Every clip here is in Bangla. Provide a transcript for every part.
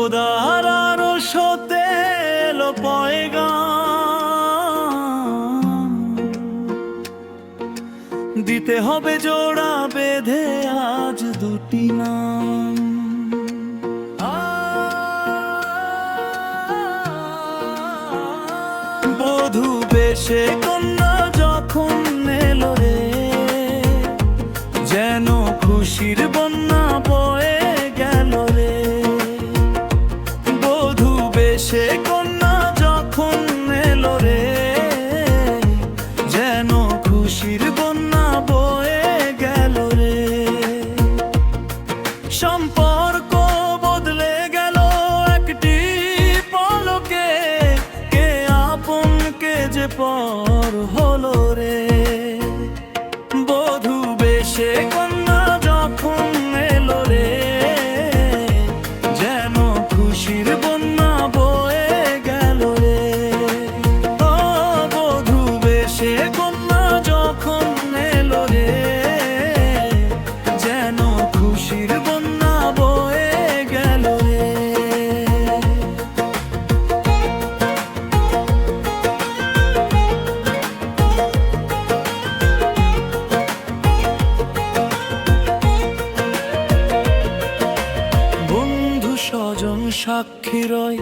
খোদার আরশতে এলো পয়গাম, দিতে হবে জোড়া বেঁধে আজ দুটি নাম। বধূ বেশে কন্যা যখন এলো রে, যেন খুশির বন্যা বয়ে গেল রে। বধূ বেশে কন্যা যখন এলো রে, যেন খুশির বন্যা বয়ে গেল রে। সম্পর্ক বদলে গেল একটি পলকে, কে আপন কে যে পর হলো রে। বধূ বেশে কন্যা যখন এলো রে, যেন খুশির বন্যা বয়ে গেল রে। ও বধূ বেশে কন্যা যখন এলো রে, যেন খুশির বন্যা বয়ে গেল রে। বন্ধু স্বজন সাক্ষী রয়,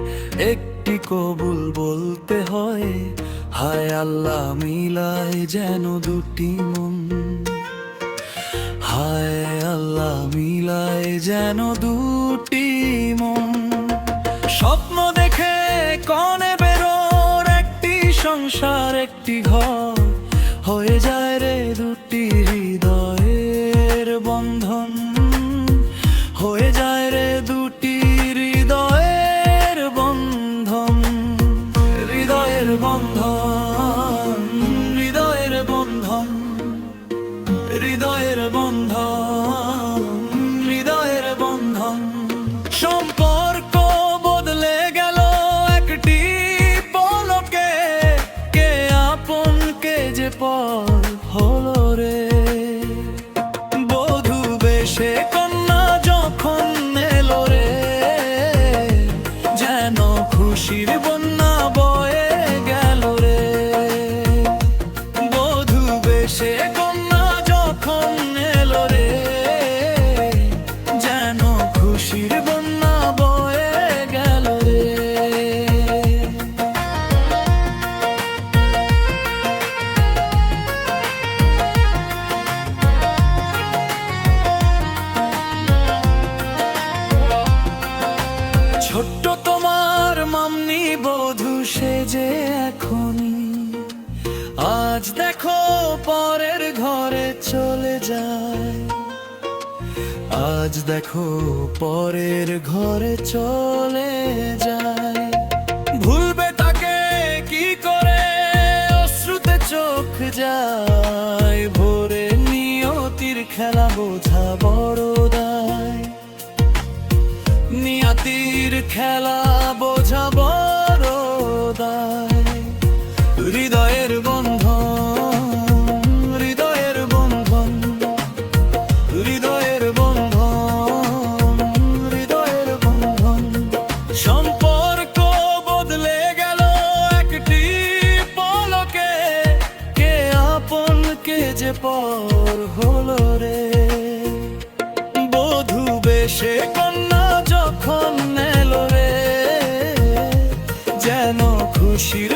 একটি কবুল বলতে হয়। হায় আল্লাহ মিলায় যেন দুটি মন, হায় আল্লাহ মিলায় যেন দুটি মন। স্বপ্ন দেখে কনে বেরোর একটি সংসার একটি ঘর, হয়ে যায় রে দুটি হৃদয়ের বন্ধন। হয়ে যায় রে দুটি হৃদয়ের বন্ধন। হৃদয়ের বন্ধন, হৃদয়ের বন্ধন, হৃদয়ের বন্ধন, হৃদয়ের বন্ধন। সম্পর্ক বদলে গেল একটি পলকে, কে আপন কে যে পর হলো রে। বধূ বেশে কন্যা যখন এলো রে, যেন খুশির বন্যা বয়ে গেল রে। বধূ বেশে কন্যা যখন এলো রে, যেন খুশির বন্যা বয়ে গেল রে। ছোট্ট তোমার মামনি বধূ সেজে এখনই, আজ দেখো পরের ঘরে চলে যায়। আজ দেখো পরের ঘরে চলে যায়। ভুলবে তাকে কি করে, অশ্রুতে চোখ যায়। ভোরে নিয়তির খেলা বোঝা বড় দায়। নিয়তির খেলা বোঝা বড় দায়। হৃদয়ের বন্ধন, হৃদয়ের বন্ধন, হৃদয়ের বন্ধন, হৃদয়ের বন্ধন। সম্পর্ক বদলে গেল একটি পলকে, কে আপন কে যে পর হলো রে। বধূ বেশে কন্যা যখন এলো রে, যেন খুশির